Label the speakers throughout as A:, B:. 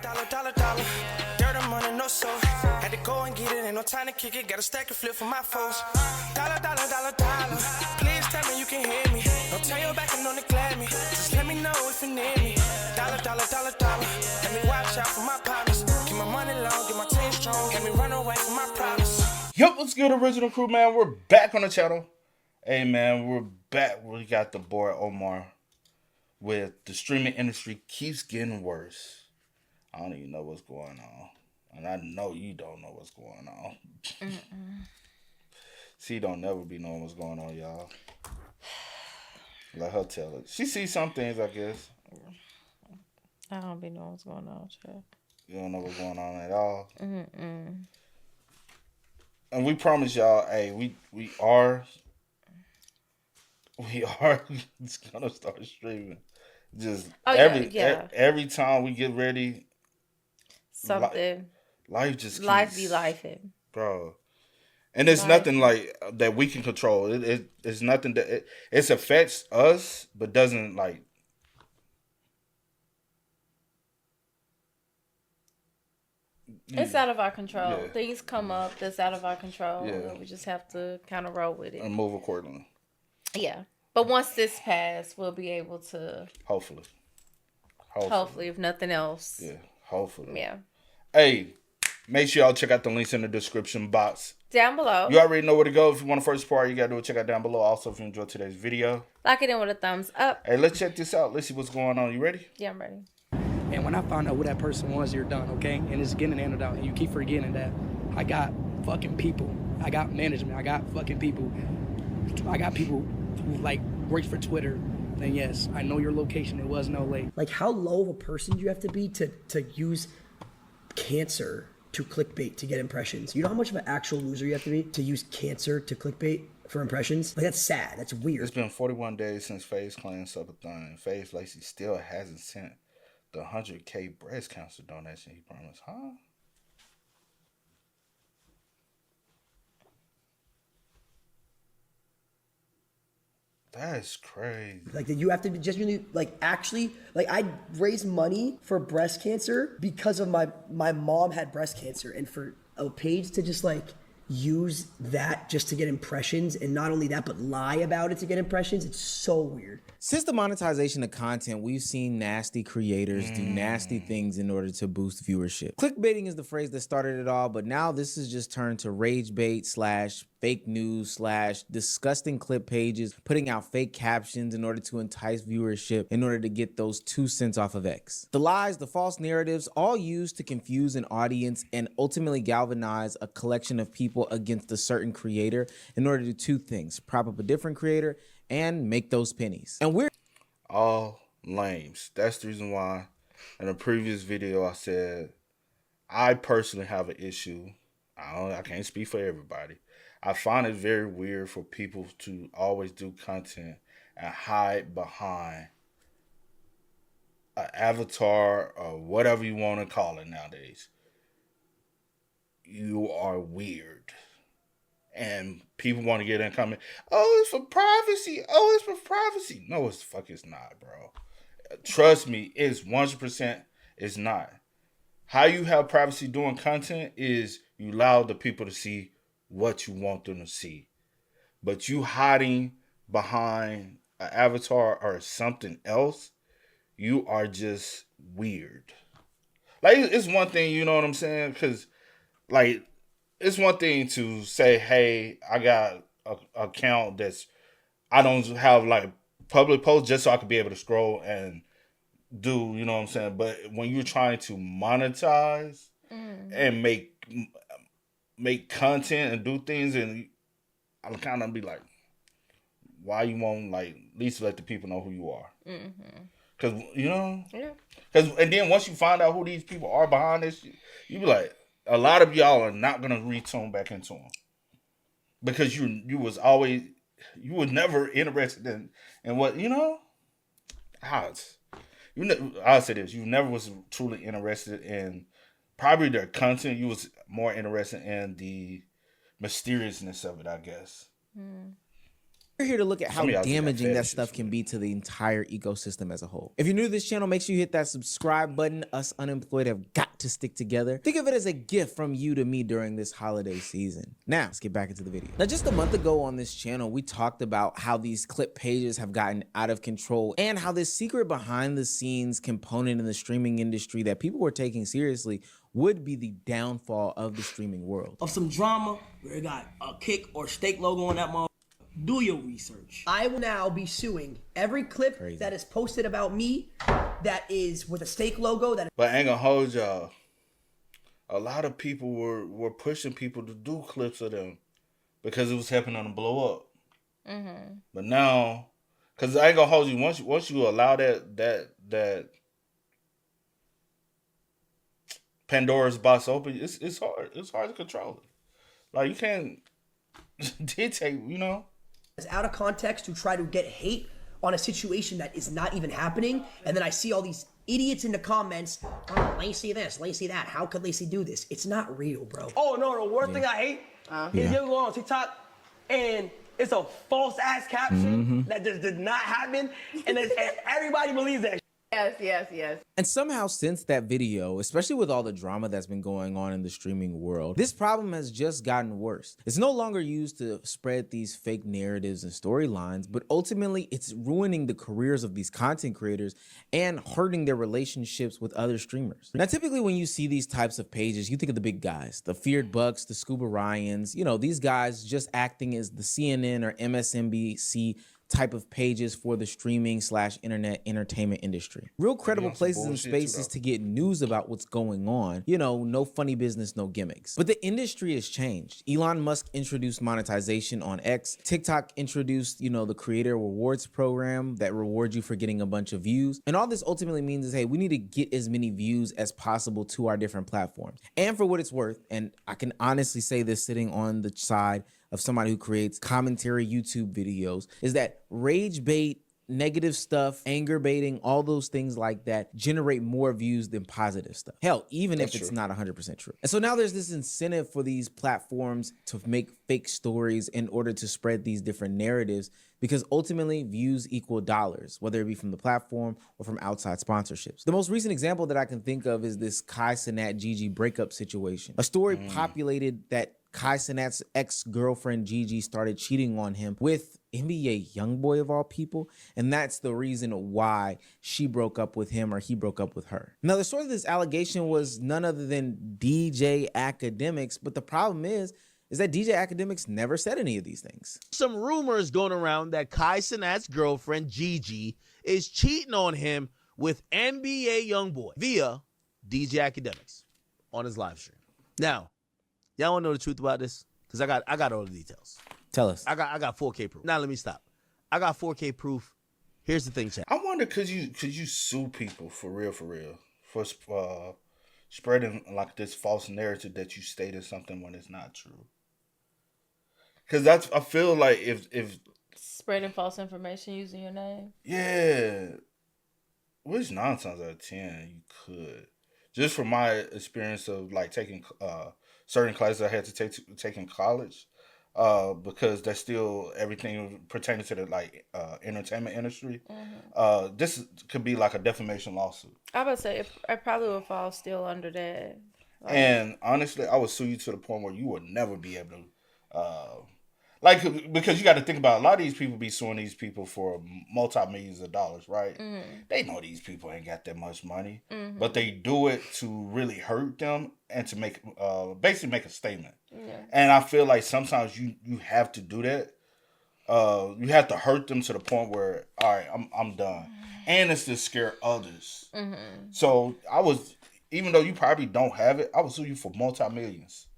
A: Dollar. Dirt and money, no soul. Had to go and get it, ain't no time to kick it. Got a stack and flip for my foes. Dollar. Please tell me you can hear me. Don't turn your back and don't neglect me. Just let me know if you need me. Dollar. Let me watch out for my partners. Keep my money long, get my team strong. Let me run away from my problems.
B: Yup, what's good, original crew, man? We're back on the channel. Hey, man, we're back. We got the boy Omar with the streaming industry keeps getting worse. I don't even know what's going on. And I know you don't know what's going on. She don't never be knowing what's going on, y'all. Let her tell it. She sees some things, I guess.
C: I don't be knowing what's going on, child.
B: You don't know what's going on at all. And we promise y'all, hey, we are gonna start streaming. Just every time we get ready,
C: something
B: life just
C: life be lifing,
B: bro. And it's nothing like that we can control. It's nothing that it affects us, but doesn't like.
C: It's out of our control. Yeah. Things come up that's out of our control. Yeah. And we just have to kind of roll with it.
B: And move accordingly.
C: Yeah. But once this passes, we'll be able to...
B: Hopefully,
C: if nothing else.
B: Yeah, hopefully.
C: Yeah.
B: Hey, make sure y'all check out the links in the description box.
C: Down below.
B: You already know where to go. If you want the first part, you got to do it. Check out down below. Also, if you enjoyed today's video.
C: Like it in with a thumbs up.
B: Hey, let's check this out. Let's see what's going on. You ready?
C: Yeah, I'm ready.
D: And when I found out who that person was, you're done, okay? And it's getting handed out. And you keep forgetting that I got fucking people. I got management. I got fucking people. I got people who, like, works for Twitter. And yes, I know your location. It was no late.
E: Like, how low of a person do you have to be to use cancer to clickbait to get impressions? You know how much of an actual loser you have to be to use cancer to clickbait for impressions? Like, that's sad. That's weird.
B: It's been 41 days since FaZe Clan subathon. FaZe Lacey still hasn't sent the 100K breast cancer donation he promised, huh? That's crazy.
E: Like, you have to be genuinely, like, actually, like, I raised money for breast cancer because of my mom had breast cancer, and for a page to just, like, use that just to get impressions, and not only that, but lie about it to get impressions, it's so weird.
F: Since the monetization of content, we've seen nasty creators do nasty things in order to boost viewership. Clickbaiting is the phrase that started it all, but now this has just turned to rage bait / fake news / disgusting clip pages, putting out fake captions in order to entice viewership in order to get those 2 cents off of X. The lies, the false narratives, all used to confuse an audience and ultimately galvanize a collection of people against a certain creator in order to do 2 things: prop up a different creator and make those pennies. And we're
B: all lames. That's the reason why in a previous video I said I personally have an issue. I can't speak for everybody. I find it very weird for people to always do content and hide behind an avatar or whatever you want to call it nowadays. You are weird. And people want to get in comment, oh, it's for privacy. Oh, it's for privacy. No, it's not, bro. Trust me, it's 100% it's not. How you have privacy doing content is you allow the people to see what you want them to see. But you hiding behind an avatar or something else, you are just weird. Like, it's one thing, you know what I'm saying? Because, like, it's one thing to say, hey, I got an account that's, I don't have like public posts just so I could be able to scroll and do, you know what I'm saying? But when you're trying to monetize and make content and do things, and I'll kind of be like, why you won't, like, at least let the people know who you are? Because, you know? Yeah. And then once you find out who these people are behind this, you be like, a lot of y'all are not gonna retune back into them because you was never interested in what, you know. I'll say this: you never was truly interested in probably their content. You was more interested in the mysteriousness of it, I guess.
F: We're here to look at how
B: Some of y'all just got
F: damaging that
B: fetishes
F: stuff
B: for
F: can
B: it.
F: be to the entire ecosystem as a whole. If you're new to this channel, make sure you hit that subscribe button. Us unemployed have got to stick together. Think of it as a gift from you to me during this holiday season. Now, let's get back into the video. Now, just a month ago on this channel, we talked about how these clip pages have gotten out of control and how this secret behind the scenes component in the streaming industry that people were taking seriously would be the downfall of the streaming world.
G: Of some drama where it got a kick or steak logo on that motherfucker. Do your research.
E: I will now be suing every clip that is posted about me that is with a steak logo.
B: But I ain't gonna hold y'all. A lot of people were pushing people to do clips of them because it was helping them to blow up. Mm-hmm. But now, because I ain't gonna hold you, once you allow that Pandora's box open, it's hard. It's hard to control it. Like, you can't dictate, you know.
E: It's out of context to try to get hate on a situation that is not even happening, and then I see all these idiots in the comments, oh, Lacey this, Lacey that, how could Lacey do this? It's not real, bro.
G: Oh no, the worst thing I hate is you go on TikTok and it's a false ass caption that just did not happen, and everybody believes that.
C: Yes.
F: And somehow since that video, especially with all the drama that's been going on in the streaming world, this problem has just gotten worse. It's no longer used to spread these fake narratives and storylines, but ultimately it's ruining the careers of these content creators and hurting their relationships with other streamers. Now, typically when you see these types of pages, you think of the big guys, the Feared Bucks, the Scuba Ryans, you know, these guys just acting as the CNN or MSNBC type of pages for the streaming / internet entertainment industry. Real credible places and spaces to get news about what's going on. You know, no funny business, no gimmicks. But the industry has changed. Elon Musk introduced monetization on X. TikTok introduced, you know, the creator rewards program that rewards you for getting a bunch of views. And all this ultimately means is, hey, we need to get as many views as possible to our different platforms. And for what it's worth, and I can honestly say this sitting on the side of somebody who creates commentary YouTube videos, is that rage bait, negative stuff, anger baiting, all those things like that generate more views than positive stuff. Hell, even if it's not 100% true. And so now there's this incentive for these platforms to make fake stories in order to spread these different narratives, because ultimately views equal dollars, whether it be from the platform or from outside sponsorships. The most recent example that I can think of is this Kai Cenat Gigi breakup situation. A story populated that Kai Cenat's ex-girlfriend Gigi started cheating on him with NBA YoungBoy of all people, and that's the reason why she broke up with him or he broke up with her. Now, the source of this allegation was none other than DJ Academics, but the problem is that DJ Academics never said any of these things.
H: Some rumors going around that Kai Cenat's girlfriend Gigi is cheating on him with NBA YoungBoy via DJ Academics on his live stream. Now, y'all want to know the truth about this? Because I got all the details.
F: Tell us.
H: I got 4K proof. Now let me stop. I got 4K proof. Here's the thing, chat.
B: I wonder, could you sue people for real for spreading like this false narrative that you stated something when it's not true? Because I feel like if
C: spreading false information using your name.
B: Yeah, which 9 times out of 10 you could. Just from my experience of like taking certain classes I had to take in college, because that's still everything pertaining to the like entertainment industry. This could be like a defamation lawsuit.
C: I would say I probably would fall still under that. Like,
B: and honestly, I would sue you to the point where you would never be able to, because you got to think about a lot of these people be suing these people for multi-millions of dollars, right? They know these people ain't got that much money, but they do it to really hurt them and to make basically make a statement. And I feel like sometimes you have to do that. You have to hurt them to the point where, all right, I'm done. And it's to scare others. So even though you probably don't have it, I would sue you for multi-millions.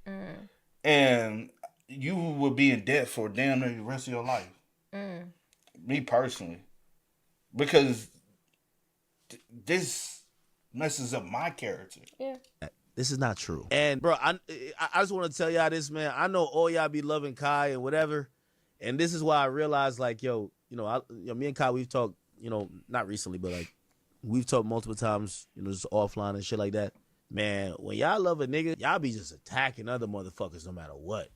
B: And you would be in debt for damn near the rest of your life. Me personally. Because this messes up my character.
C: Yeah.
H: This is not true. And bro, I just want to tell y'all this, man. I know all y'all be loving Kai and whatever. And this is why I realized, like, me and Kai, we've talked, not recently, but like we've talked multiple times, just offline and shit like that. Man, when y'all love a nigga, y'all be just attacking other motherfuckers no matter what.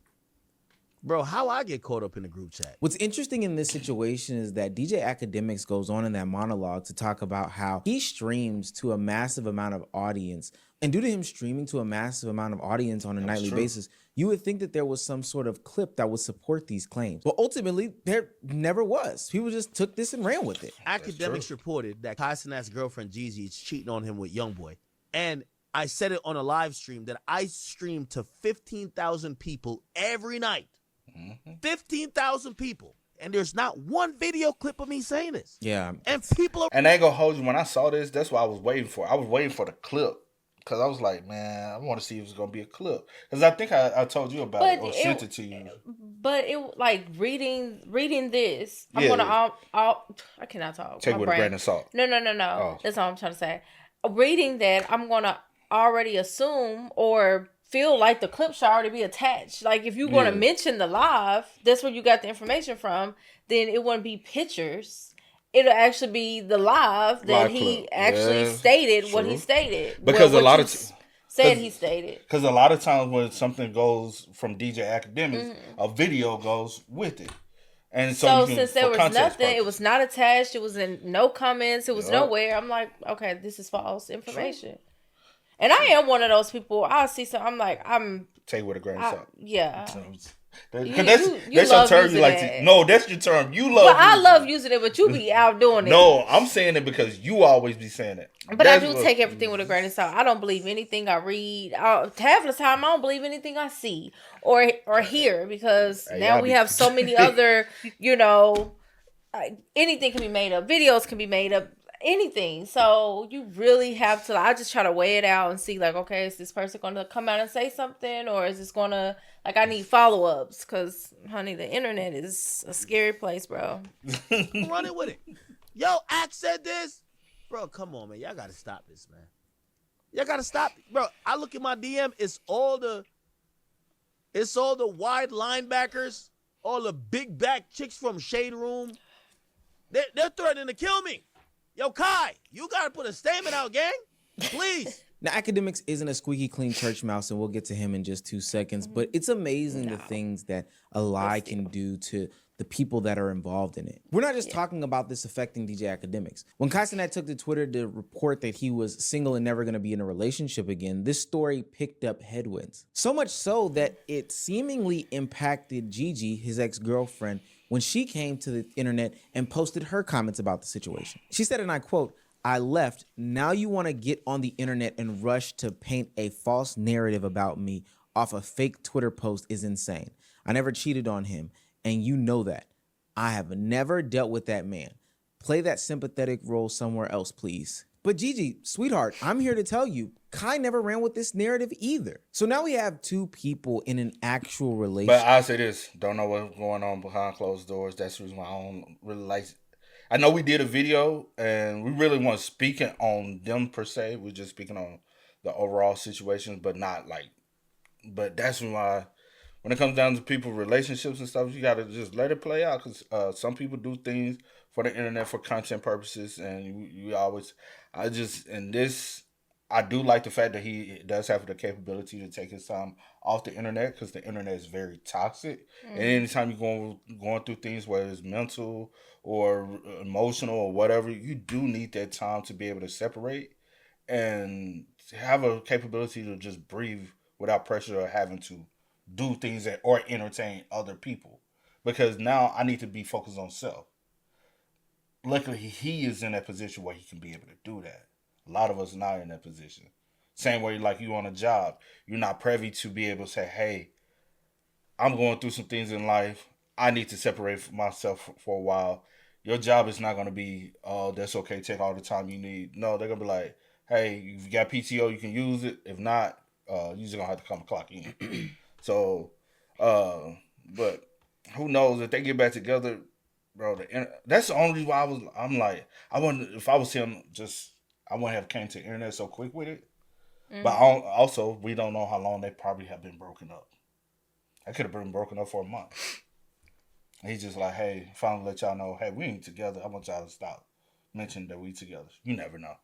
H: Bro, how I get caught up in the group chat?
F: What's interesting in this situation is that DJ Academics goes on in that monologue to talk about how he streams to a massive amount of audience. And due to him streaming to a massive amount of audience on a nightly basis, you would think that there was some sort of clip that would support these claims. But ultimately, there never was. People just took this and ran with it.
H: Academics reported that Kai Cenat's girlfriend Gigi is cheating on him with YoungBoy. And I said it on a live stream that I stream to 15,000 people every night. 15,000 people. And there's not one video clip of me saying this.
F: Yeah.
H: And people are...
B: And I ain't gonna hold you. When I saw this, that's what I was waiting for. I was waiting for the clip. Because I was like, man, I want to see if it's going to be a clip. Because I think I told you about it or sent it to you.
C: But it, like, reading this, I'm going to... I cannot talk.
B: Take it with a grain of salt.
C: No. Oh. That's all I'm trying to say. Reading that, I'm going to already assume or feel like the clip should already be attached. Like, if you're going to mention the live, that's where you got the information from, then it wouldn't be pictures. It'll actually be the live that he actually stated what he stated.
B: Because a lot of
C: he stated.
B: Because a lot of times when something goes from DJ Academics, a video goes with it. And so
C: since there was nothing, it was not attached, it was in no comments, it was nowhere. I'm like, okay, this is false information. True. And I am one of those people. I'll see something, I'm like, take it with a grain of salt. Yeah.
B: That's your term you like to. No, that's your term. You love.
C: Well, I love using it, but you be out doing it.
B: No, I'm saying it because you always be saying it.
C: But I do take everything with a grain of salt. I don't believe anything I read. Half the time, I don't believe anything I see or hear because now we have so many other, anything can be made up. Videos can be made up. Anything. So you really have to, I just try to weigh it out and see like, okay, is this person going to come out and say something or is this going to, like, I need follow-ups because, honey, the internet is a scary place, bro.
H: Running with it. Yo, Axe said this. Bro, come on, man. Y'all got to stop this, man. Y'all got to stop. Bro, I look at my DM. It's all the wide linebackers, all the big back chicks from Shade Room. They're threatening to kill me. Yo, Kai, you got to put a statement out, gang. Please.
F: Now, Academics isn't a squeaky clean church mouse, and we'll get to him in just 2 seconds, but it's amazing the things that a lie can do to the people that are involved in it. We're not just talking about this affecting DJ Academics. When Kai Cenat took to Twitter to report that he was single and never going to be in a relationship again, this story picked up headwinds. So much so that it seemingly impacted Gigi, his ex-girlfriend, when she came to the internet and posted her comments about the situation. She said, and I quote, "I left. Now you want to get on the internet and rush to paint a false narrative about me off a fake Twitter post is insane. I never cheated on him, and you know that. I have never dealt with that man. Play that sympathetic role somewhere else, please." But Gigi, sweetheart, I'm here to tell you, Kai never ran with this narrative either. So now we have two people in an actual relationship.
B: But I'll say this, don't know what's going on behind closed doors. That's the reason why I don't really like it. I know we did a video, and we really weren't speaking on them per se. We're just speaking on the overall situation, but not like, but that's why when it comes down to people, relationships and stuff, you got to just let it play out because some people do things for the internet for content purposes, and you always, I do like the fact that he does have the capability to take his time off the internet because the internet is very toxic. And anytime you're going through things, whether it's mental or emotional or whatever, you do need that time to be able to separate and have a capability to just breathe without pressure or having to do things or entertain other people. Because now I need to be focused on self. Luckily, he is in that position where he can be able to do that. A lot of us are not in that position. Same way like you on a job. You're not privy to be able to say, hey, I'm going through some things in life. I need to separate myself for a while. Your job is not going to be, oh, that's okay, take all the time you need. No, they're going to be like, hey, if you got PTO, you can use it. If not, you're just going to have to come clock in. So, but who knows if they get back together, bro. That's the only reason why I'm like, I wouldn't, if I was him, I wouldn't have came to the internet so quick with it. But also, we don't know how long they probably have been broken up. I could have been broken up for a month. He's just like, hey, finally let y'all know, hey, we ain't together. I want y'all to stop mentioning that we together. You never know.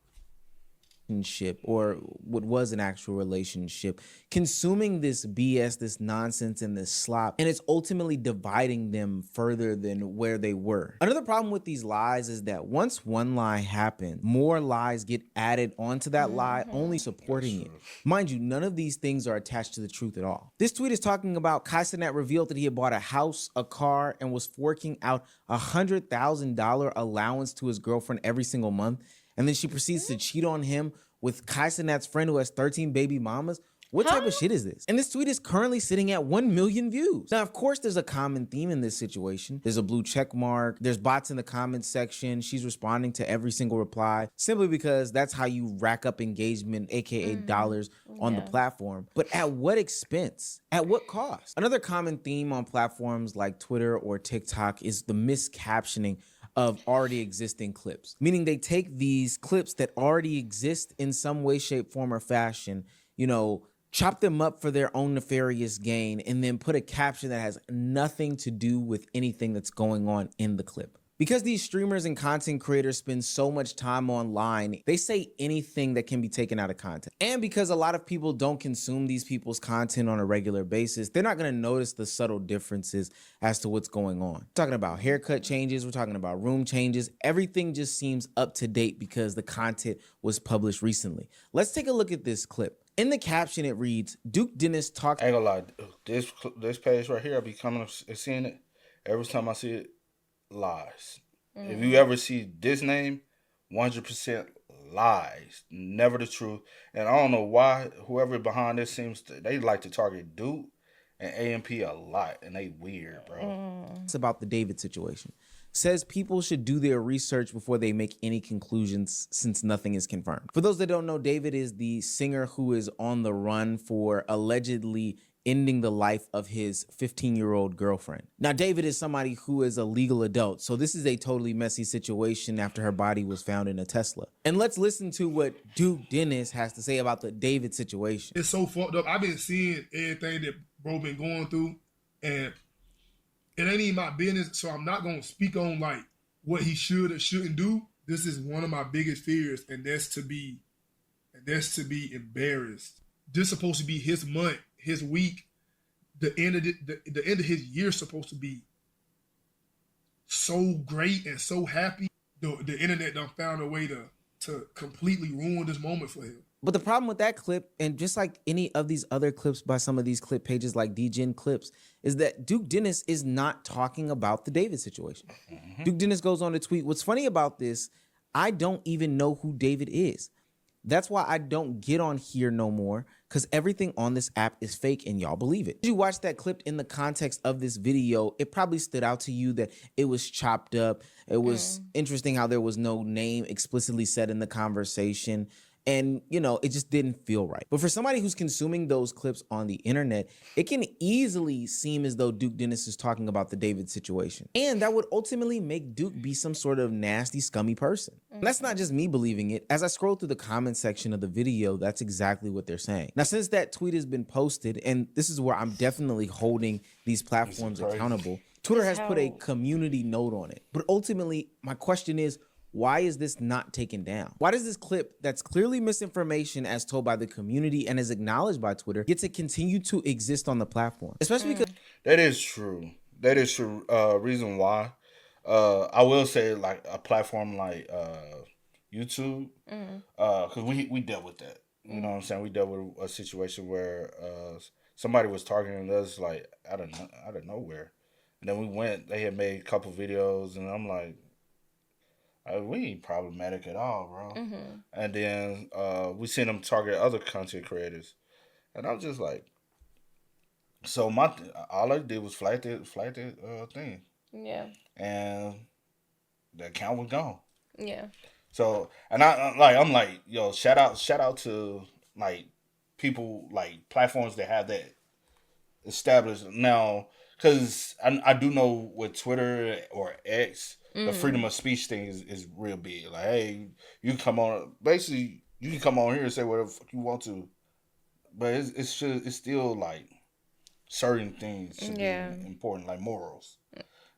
F: or what was an actual relationship, consuming this BS, this nonsense, and this slop, and it's ultimately dividing them further than where they were. Another problem with these lies is that once one lie happens, more lies get added onto that lie, only supporting it. Mind you, none of these things are attached to the truth at all. This tweet is talking about Kai Cenat revealed that he had bought a house, a car, and was forking out $100,000 allowance to his girlfriend every single month. And then she proceeds to cheat on him with Kai Cenat's friend who has 13 baby mamas. What type of shit is this? And this tweet is currently sitting at 1 million views. Now, of course, there's a common theme in this situation. There's a blue check mark. There's bots in the comments section. She's responding to every single reply simply because that's how you rack up engagement, aka dollars, on the platform. But at what expense? At what cost? Another common theme on platforms like Twitter or TikTok is the miscaptioning of already existing clips, meaning they take these clips that already exist in some way, shape, form, or fashion, chop them up for their own nefarious gain, and then put a caption that has nothing to do with anything that's going on in the clip. Because these streamers and content creators spend so much time online, they say anything that can be taken out of context. And because a lot of people don't consume these people's content on a regular basis, they're not gonna notice the subtle differences as to what's going on. We're talking about haircut changes, we're talking about room changes, everything just seems up to date because the content was published recently. Let's take a look at this clip. In the caption, it reads, Duke Dennis talks.
B: I ain't gonna lie, this page right here, I be coming up and seeing it. Every time I see it, lies. If you ever see this name, 100% lies. Never the truth. And I don't know why whoever behind this they like to target Duke and AMP a lot. And they weird, bro.
F: It's about the David situation. Says people should do their research before they make any conclusions since nothing is confirmed. For those that don't know, David is the singer who is on the run for allegedly ending the life of his 15-year-old girlfriend. Now, David is somebody who is a legal adult, so this is a totally messy situation after her body was found in a Tesla. And let's listen to what Duke Dennis has to say about the David situation.
I: It's so fucked up. I've been seeing everything that bro been going through, and it ain't even my business, so I'm not gonna speak on like what he should or shouldn't do. This is one of my biggest fears, and that's to be embarrassed. This is supposed to be his month, his week. The end of his year is supposed to be so great and so happy. The internet done found a way to completely ruin this moment for him.
F: But the problem with that clip, and just like any of these other clips by some of these clip pages like DGen Clips, is that Duke Dennis is not talking about the David situation. Duke Dennis goes on to tweet, what's funny about this, I don't even know who David is. That's why I don't get on here no more, because everything on this app is fake and y'all believe it. If you watch that clip in the context of this video, it probably stood out to you that it was chopped up. It was interesting how there was no name explicitly said in the conversation. And, it just didn't feel right. But for somebody who's consuming those clips on the internet, it can easily seem as though Duke Dennis is talking about the David situation. And that would ultimately make Duke be some sort of nasty, scummy person. And that's not just me believing it. As I scroll through the comment section of the video, that's exactly what they're saying. Now, since that tweet has been posted, and this is where I'm definitely holding these platforms accountable, Twitter has put a community note on it. But ultimately, my question is, why is this not taken down? Why does this clip that's clearly misinformation as told by the community and is acknowledged by Twitter get to continue to exist on the platform? Especially because
B: that is true. That is true. Reason why. I will say like a platform like YouTube, because we dealt with that. You know what I'm saying? We dealt with a situation where somebody was targeting us like out of nowhere, and then they had made a couple videos, and I'm like, we ain't problematic at all, bro. And then we seen them target other content creators, and I was just like, so all I did was flag that thing. Yeah. And the account was gone. Yeah. So and I'm like, yo, shout out to like people like platforms that have that established now, because I do know with Twitter or X. The freedom of speech thing is real big. Like, hey, you can come on. Basically, you can come on here and say whatever the fuck you want to, but it's still like certain things should be important, like morals.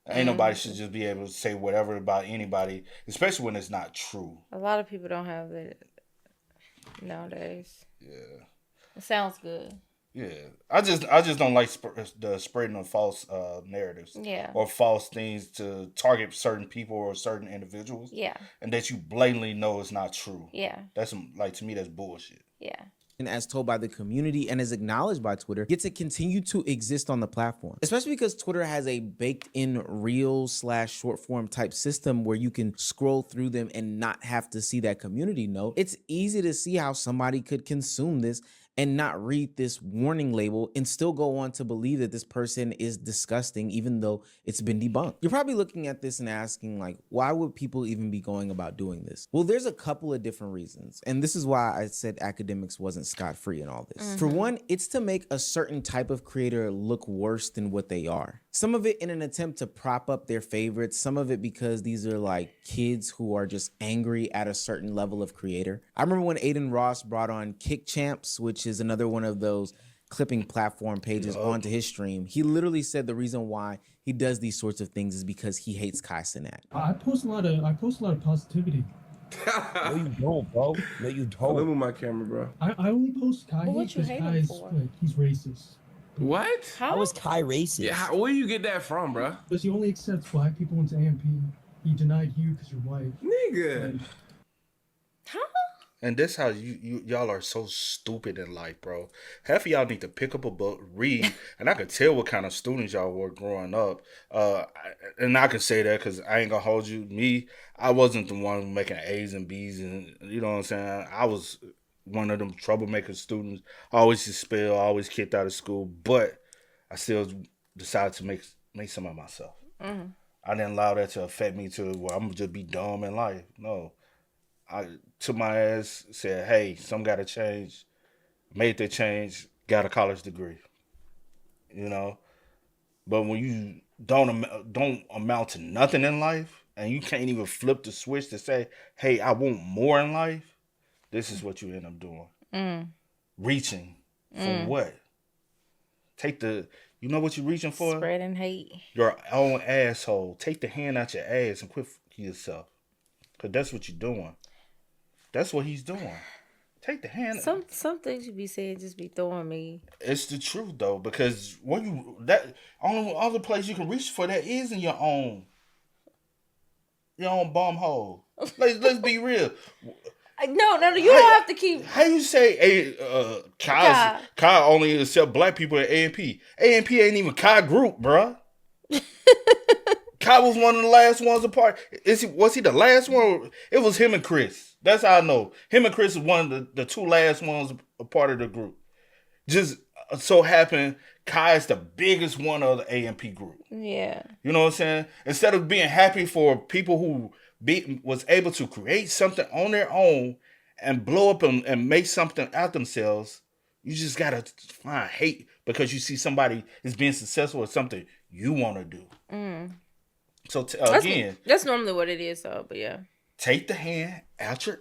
B: Ain't nobody should just be able to say whatever about anybody, especially when it's not true.
C: A lot of people don't have nowadays.
B: Yeah.
C: It sounds good.
B: Yeah, I just don't like the spreading of false narratives,
C: Yeah.
B: or false things to target certain people or certain individuals,
C: Yeah.
B: and that you blatantly know is not true.
C: Yeah.
B: That's like, to me, that's bullshit.
C: Yeah.
F: And as told by the community and as acknowledged by Twitter, get to continue to exist on the platform. Especially because Twitter has a baked-in reel/short form type system where you can scroll through them and not have to see that community note. It's easy to see how somebody could consume this and not read this warning label and still go on to believe that this person is disgusting, even though it's been debunked. You're probably looking at this and asking, like, why would people even be going about doing this? Well, there's a couple of different reasons. And this is why I said academics wasn't scot-free in all this. For one, it's to make a certain type of creator look worse than what they are. Some of it in an attempt to prop up their favorites, some of it because these are like kids who are just angry at a certain level of creator. I remember when Aiden Ross brought on Kick Champs, which is another one of those clipping platform pages, onto his stream. He literally said the reason why he does these sorts of things is because he hates Kai Cenat.
J: I post a lot of positivity.
K: No, you don't, bro. No, you don't.
L: Let me move my camera, bro.
J: I only post Kai
C: But what
J: hate
C: you
J: because
C: hate him
J: Kai's
C: for?
J: like he's racist.
L: What?
C: Huh?
K: How is Kai racist?
L: Yeah, where you get that from, bro?
J: Because he only accepts black people into AMP. He denied you because you're white.
L: Nigga.
C: Huh?
B: And this how y'all are so stupid in life, bro. Half of y'all need to pick up a book, read, and I could tell what kind of students y'all were growing up. And I can say that because I ain't gonna hold you. Me, I wasn't the one making A's and B's, and you know what I'm saying. I was one of them troublemaker students. Always expelled, always kicked out of school, but I still decided to make some of myself. I didn't allow that to affect me to where I'm gonna just be dumb in life. No. I took my ass, said, hey, something got to change. Made the change, got a college degree. You know? But when you don't amount to nothing in life, and you can't even flip the switch to say, hey, I want more in life, this is what you end up doing. Reaching for what? You know what you're reaching for?
C: Spreading hate.
B: Your own asshole. Take the hand out your ass and quit yourself. Because that's what you're doing. That's what he's doing. Take the hand.
C: Some things you be saying just be throwing me.
B: It's the truth though, because that only other place you can reach for that is in your own bum hole. Let's be real.
C: No, you don't have to keep.
B: How you say Kai only accept black people at A&P? A&P ain't even Kai group, bruh. Kai was one of the last ones apart. Was he the last one? It was him and Chris. That's how I know. Him and Chris is one of the two last ones a part of the group. Just so happened Kai is the biggest one of the A&P group.
C: Yeah.
B: You know what I'm saying? Instead of being happy for people who was able to create something on their own and blow up and make something out themselves, you just got to find hate because you see somebody is being successful at something you want to do. So again,
C: that's normally what it is, though. But yeah,
B: take the hand out your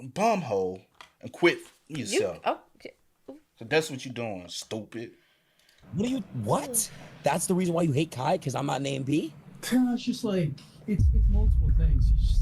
B: bum hole and quit yourself.
C: Okay.
B: So that's what you're doing, stupid.
K: What? That's the reason why you hate Kai? Because I'm not an AMP?
J: It's just like it's multiple things. He's just...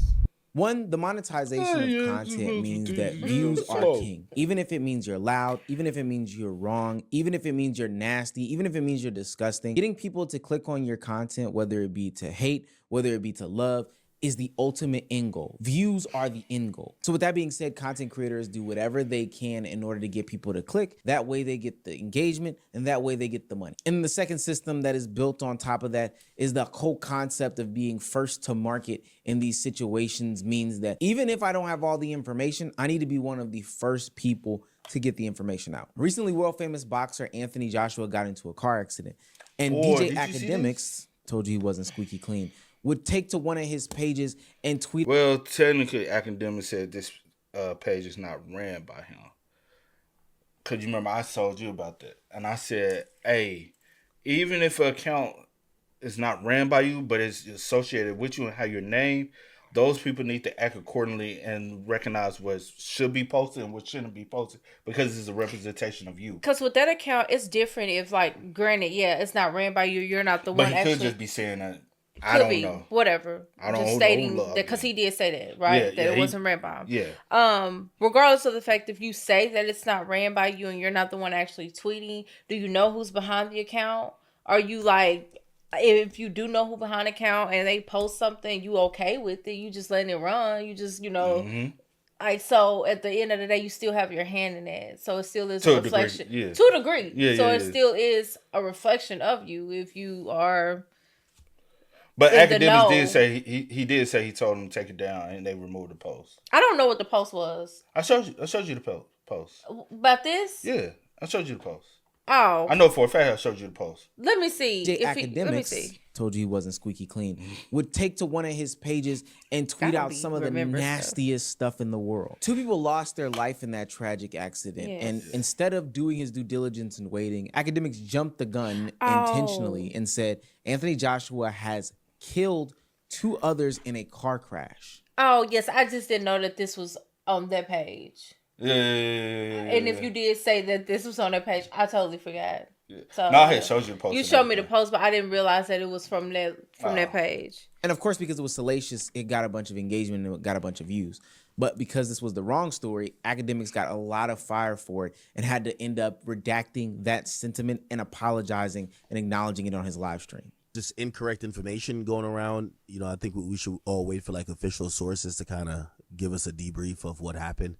F: One, the monetization of content means that views are king. Even if it means you're loud, even if it means you're wrong, even if it means you're nasty, even if it means you're disgusting, getting people to click on your content, whether it be to hate, whether it be to love, is the ultimate end goal. Views are the end goal. So with that being said, content creators do whatever they can in order to get people to click. That way they get the engagement and that way they get the money. And the second system that is built on top of that is the whole concept of being first to market in these situations means that even if I don't have all the information, I need to be one of the first people to get the information out. Recently, world famous boxer Anthony Joshua got into a car accident and DJ Academics told you he wasn't squeaky clean. Would take to one of his pages and tweet.
B: Well, technically, Academic said this page is not ran by him. Because you remember I told you about that. And I said, hey, even if an account is not ran by you, but it's associated with you and how you're named, those people need to act accordingly and recognize what should be posted and what shouldn't be posted because it's a representation of you.
C: Because with that account, it's different if, like, granted, yeah, it's not ran by you. You're not the
B: but
C: one
B: he
C: actually.
B: could just be saying that. I don't know.
C: Whatever.
B: I don't
C: just
B: know
C: stating
B: who
C: that because he did say that, right? That it wasn't ran by him.
B: Yeah.
C: Regardless of the fact if you say that it's not ran by you and you're not the one actually tweeting, do you know who's behind the account? Are you like, if you do know who behind the account and they post something, you okay with it? You just letting it run. You just, like, so at the end of the day, you still have your hand in it. So it still is a reflection. To a degree. So it still is a reflection of you if you are.
B: But academics did say he did say he told them to take it down and they removed the post.
C: I don't know what the post was.
B: I showed you the post.
C: About this?
B: Yeah, I showed you the post.
C: Oh.
B: I know for a fact I showed you the post.
C: Let me see.
F: Academics told you he wasn't squeaky clean. Would take to one of his pages and tweet out some of the nastiest stuff in the world. 2 people lost their life in that tragic accident. Yes. And instead of doing his due diligence and waiting, academics jumped the gun intentionally and said Anthony Joshua has killed 2 others in a car crash.
C: Oh, yes. I just didn't know that this was on that page.
B: Yeah.
C: And if you did say that this was on that page, I totally forgot.
B: Yeah.
C: So
B: no, I had showed you the post.
C: You showed me the post, but I didn't realize that it was from that page.
F: And of course, because it was salacious, it got a bunch of engagement and it got a bunch of views. But because this was the wrong story, academics got a lot of fire for it and had to end up redacting that sentiment and apologizing and acknowledging it on his live stream.
H: Just incorrect information going around. I think we should all wait for like official sources to kind of give us a debrief of what happened.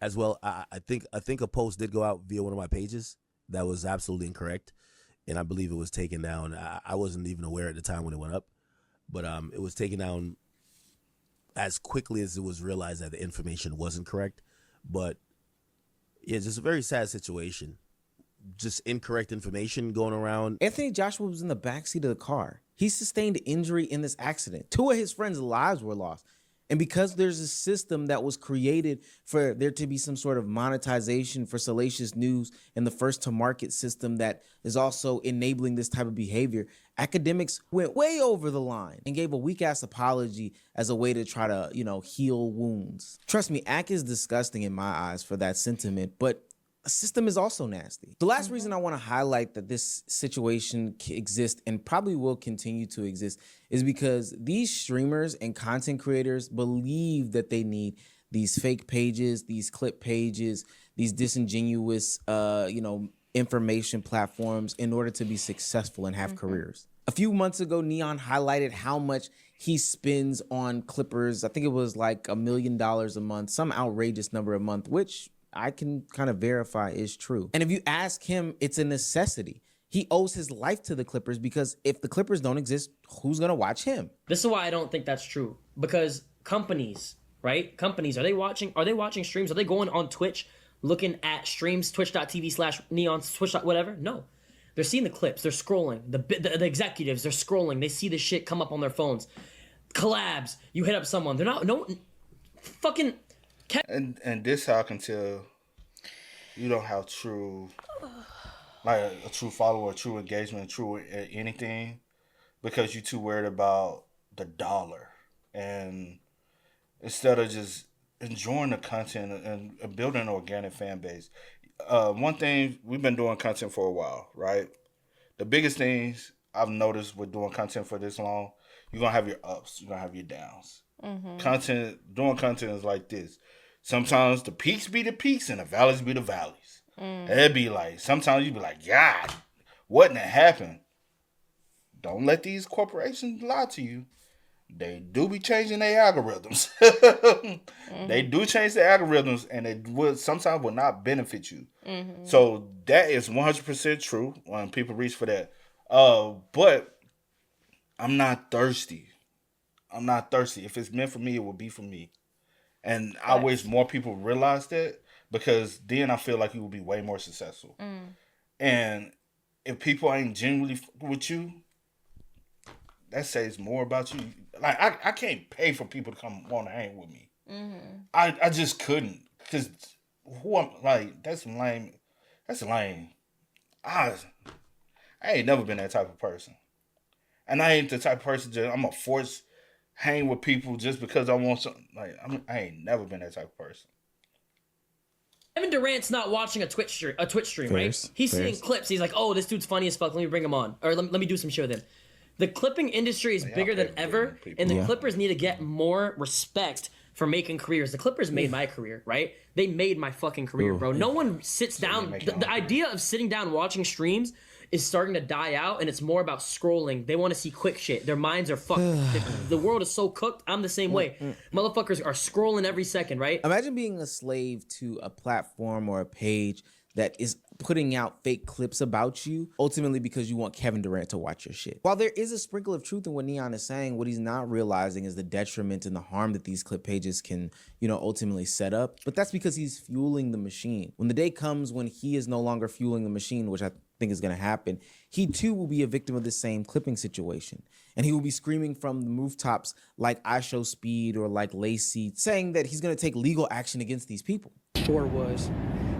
H: As well, I think a post did go out via one of my pages that was absolutely incorrect, and I believe it was taken down. I wasn't even aware at the time when it went up, but it was taken down as quickly as it was realized that the information wasn't correct. But yeah, just a very sad situation. Just incorrect information going around.
F: Anthony Joshua was in the backseat of the car. He sustained injury in this accident. 2 of his friends' lives were lost. And because there's a system that was created for there to be some sort of monetization for salacious news and the first to market system that is also enabling this type of behavior, academics went way over the line and gave a weak ass apology as a way to try to, heal wounds. Trust me, ACK is disgusting in my eyes for that sentiment, but a system is also nasty. The last reason I want to highlight that this situation exists and probably will continue to exist is because these streamers and content creators believe that they need these fake pages, these clip pages, these disingenuous, information platforms in order to be successful and have careers. A few months ago, Neon highlighted how much he spends on clippers. I think it was like $1 million a month, some outrageous number a month, which I can kind of verify is true. And if you ask him, it's a necessity. He owes his life to the Clippers because if the Clippers don't exist, who's going to watch him?
M: This is why I don't think that's true. Because companies, right? Companies, are they watching streams? Are they going on Twitch, looking at streams, twitch.tv/neon, twitch. Whatever? No. They're seeing the clips. They're scrolling. The executives, they're scrolling. They see the shit come up on their phones. Collabs. You hit up someone. They're not, fucking...
B: And this how I can tell you don't have true, like a true follower, true engagement, true anything, because you're too worried about the dollar. And instead of just enjoying the content and building an organic fan base. One thing, we've been doing content for a while, right? The biggest things I've noticed with doing content for this long, you're going to have your ups, you're going to have your downs. Mm-hmm. Doing content is like this. Sometimes the peaks be the peaks and the valleys be the valleys. It'd be like, sometimes you be like, God, what done happened? Don't let these corporations lie to you. They do be changing their algorithms. They do change their algorithms, and they would sometimes will not benefit you. So that is 100% true when people reach for that. But I'm not thirsty. If it's meant for me, it will be for me. And I wish more people realize that, because then I feel like you will be way more successful. And if people ain't genuinely with you, that says more about you. Like, I can't pay for people to come want to hang with me. I just couldn't, because who I'm like, that's lame. I ain't never been that type of person. And I ain't the type of person that I'm going to force hang with people just because I want something. Like, I ain't never been that type of person.
M: Kevin Durant's not watching a Twitch stream, right? He's seeing clips. He's like, oh, this dude's funny as fuck. Let me bring him on. Or let me do some shit with him. The clipping industry is bigger than ever, and the Clippers need to get more respect for making careers. The Clippers made my career, right? They made my fucking career, bro. No one sits down. The idea of sitting down watching streams is starting to die out, and it's more about scrolling. They want to see quick shit. Their minds are fucked. The world is so cooked. I'm the same way. Motherfuckers are scrolling every second, right?
F: Imagine being a slave to a platform or a page that is putting out fake clips about you, ultimately because you want Kevin Durant to watch your shit. While there is a sprinkle of truth in what Neon is saying, what he's not realizing is the detriment and the harm that these clip pages can, ultimately set up. But that's because he's fueling the machine. When the day comes when he is no longer fueling the machine, which I think is gonna happen, he too will be a victim of the same clipping situation. And he will be screaming from the rooftops like I Show Speed or like Lacey, saying that he's gonna take legal action against these people.
D: Sure was.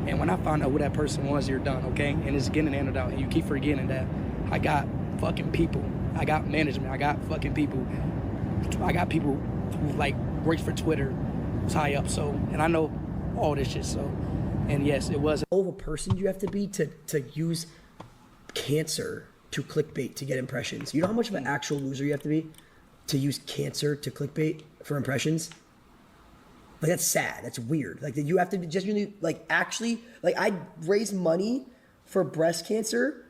D: And when I found out who that person was, you're done, okay? And it's getting handed out, and you keep forgetting that. I got fucking people. I got management. I got fucking people. I got people who like works for Twitter, tie up. So, and I know all this shit. So, and yes, it was.
E: Of a person you have to be to use cancer to clickbait to get impressions. You know how much of an actual loser you have to be to use cancer to clickbait for impressions? Like, that's sad. That's weird. Like, that you have to be genuinely, like, actually, like, I raised money for breast cancer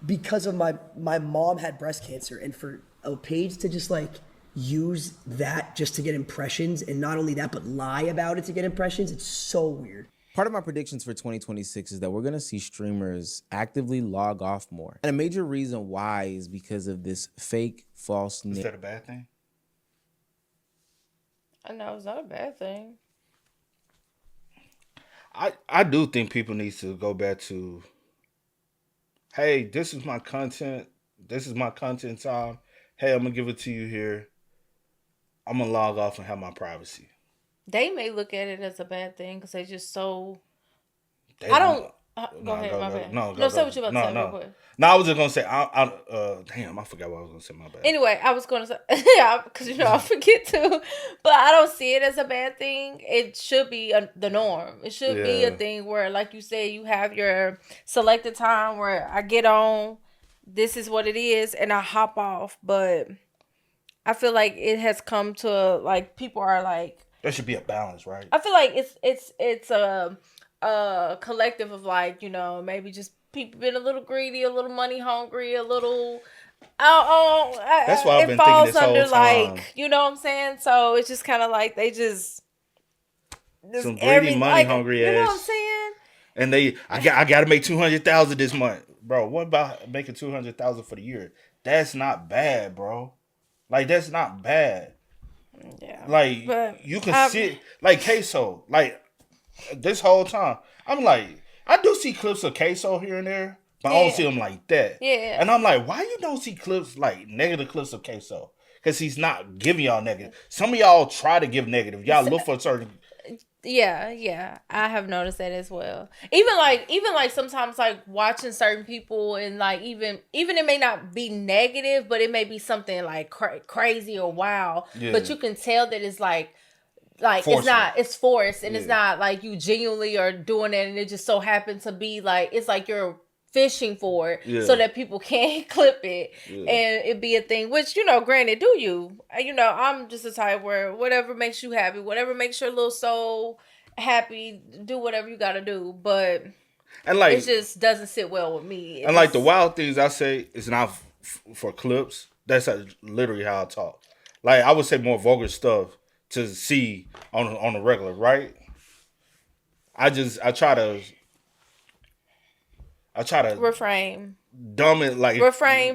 E: because of my mom had breast cancer, and for a page to just, like, use that just to get impressions, and not only that, but lie about it to get impressions, it's so weird.
F: Part of my predictions for 2026 is that we're going to see streamers actively log off more. And a major reason why is because of this fake, false...
B: Is that a bad thing?
C: I know it's not a bad thing.
B: I do think people need to go back to, hey, this is my content. This is my content time. Hey, I'm going to give it to you here. I'm going to log off and have my privacy.
C: They may look at it as a bad thing because they're just so... Go ahead, my bad. Say what you about to say real quick.
B: No, I was just gonna say. Damn, I forgot what I was gonna say. My bad.
C: Anyway, I was gonna say, yeah, because I forget to, but I don't see it as a bad thing. It should be the norm. It should be a thing where, like you said, you have your selected time where I get on. This is what it is, and I hop off. But I feel like it has come to like people are like.
B: There should be a balance, right?
C: I feel like it's a collective of like, maybe just people being a little greedy, a little money hungry, a little
B: that's why I've been thinking this whole time.
C: Like, you know what I'm saying? So it's just kind of like they just
B: some greedy money hungry ass.
C: You know what I'm saying?
B: And I got to make 200,000 this month, bro. What about making 200,000 for the year? That's not bad, bro. Like, that's not bad.
C: Yeah.
B: Like, you can sit like Queso, like. This whole time, I'm like, I do see clips of Queso here and there, but I don't see them like that.
C: Yeah.
B: And I'm like, why you don't see clips, like negative clips of Queso? Because he's not giving y'all negative. Some of y'all try to give negative. Y'all look for certain.
C: Yeah. I have noticed that as well. Even like sometimes like watching certain people and like even it may not be negative, but it may be something like crazy or wild. Yeah. But you can tell that it's like it's forced and it's not like you genuinely are doing it and it just so happens to be like it's like you're fishing for it so that people can't clip it and it be a thing, which granted, do you I'm just a type where whatever makes you happy, whatever makes your little soul happy, do whatever you gotta do, but and like it just doesn't sit well with me.
B: And like the wild things I say is not for clips. That's literally how I talk. Like I would say more vulgar stuff to see on a regular, right? I try to
C: refrain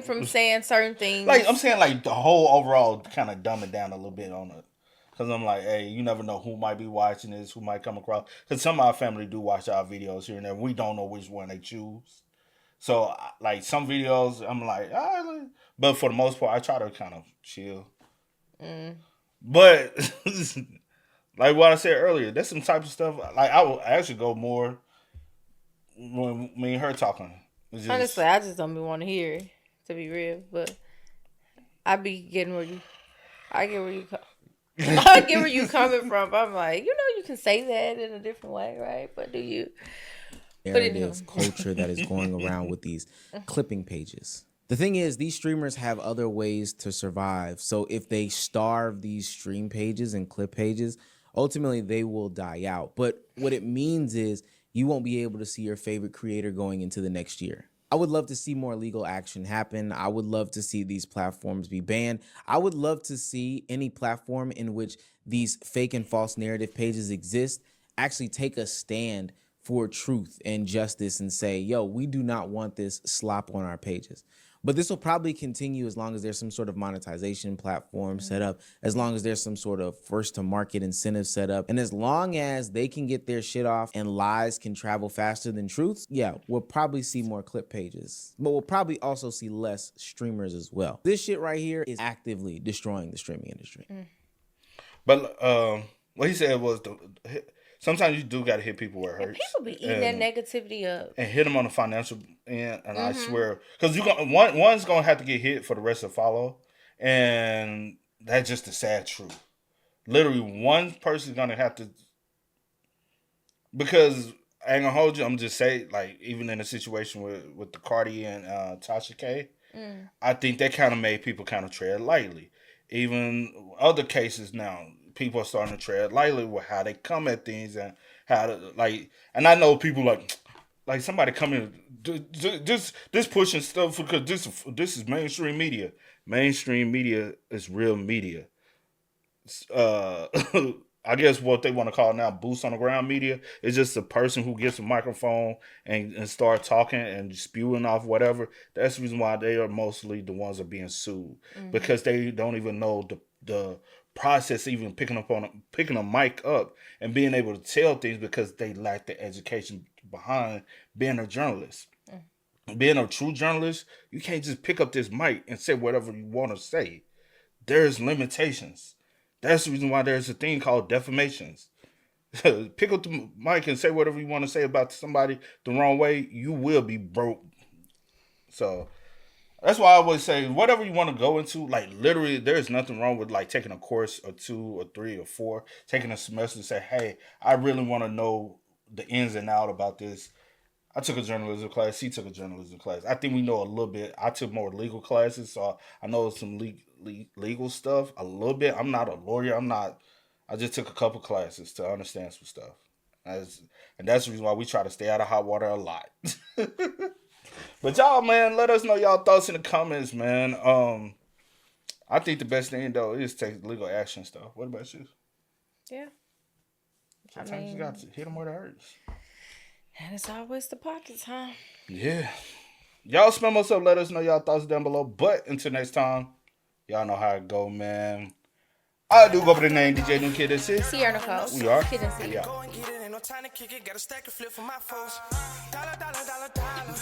C: from saying certain things.
B: Like I'm saying, like the whole overall kind of dumb it down a little bit on it, because I'm like, hey, you never know who might be watching this, who might come across. Because some of our family do watch our videos here and there. We don't know which one they choose. So like some videos, I'm like, but for the most part, I try to kind of chill. But like what I said earlier, that's some type of stuff. Like I will actually go more when me and her talking.
C: Honestly, I just don't be want to hear it, to be real. But I be getting I get where you coming from. I'm like, you can say that in a different way, right? But do you?
F: Narrative culture that is going around with these clipping pages. The thing is, these streamers have other ways to survive. So if they starve these stream pages and clip pages, ultimately they will die out. But what it means is you won't be able to see your favorite creator going into the next year. I would love to see more legal action happen. I would love to see these platforms be banned. I would love to see any platform in which these fake and false narrative pages exist actually take a stand for truth and justice and say, yo, we do not want this slop on our pages. But this will probably continue as long as there's some sort of monetization platform set up, as long as there's some sort of first to market incentive set up, and as long as they can get their shit off and lies can travel faster than truths, yeah, we'll probably see more clip pages. But we'll probably also see less streamers as well. This shit right here is actively destroying the streaming industry.
B: But what he said was sometimes you do got to hit people where it hurts.
C: People be eating that negativity up.
B: And hit them on the financial end. And I swear, because one's going to have to get hit for the rest to follow. And that's just the sad truth. Literally, one person's going to have to. Because I ain't going to hold you. I'm just saying, like, even in a situation with the Cardi and Tasha K, I think that kind of made people kind of tread lightly. Even other cases now, people are starting to tread lightly with how they come at things and how to, like, and I know people like somebody coming this pushing stuff because this is mainstream media. Mainstream media is real media. I guess what they want to call now boots on the ground media is just a person who gets a microphone and start talking and spewing off whatever. That's the reason why they are mostly the ones that are being sued because they don't even know the process, even picking a mic up and being able to tell things because they lack the education behind being a journalist. Being a true journalist, you can't just pick up this mic and say whatever you want to say. There's limitations. That's the reason why there's a thing called defamations. Pick up the mic and say whatever you want to say about somebody the wrong way, you will be broke. So that's why I always say, whatever you want to go into, like literally, there's nothing wrong with like taking a course or 2 or 3 or 4, taking a semester and say, hey, I really want to know the ins and out about this. I took a journalism class. He took a journalism class. I think we know a little bit. I took more legal classes, so I know some legal stuff a little bit. I'm not a lawyer. I just took a couple classes to understand some stuff. And that's the reason why we try to stay out of hot water a lot. But y'all, man, let us know y'all thoughts in the comments, man. I think the best thing, though, is take legal action stuff. What about you?
C: Yeah.
B: Sometimes you got to hit them where it hurts.
C: And it's always the pockets, huh?
B: Yeah. Y'all spam us up. Let us know y'all thoughts down below. But until next time, y'all know how it go, man. I do go by the name DJ New Kid. This is
C: Sierra Nicole.
B: We are.
C: Kid and C.
B: Yeah.
A: Go and get it, ain't no time to kick it. Got a stack of flip for my folks. Dollar, dollar, dollar, dollar.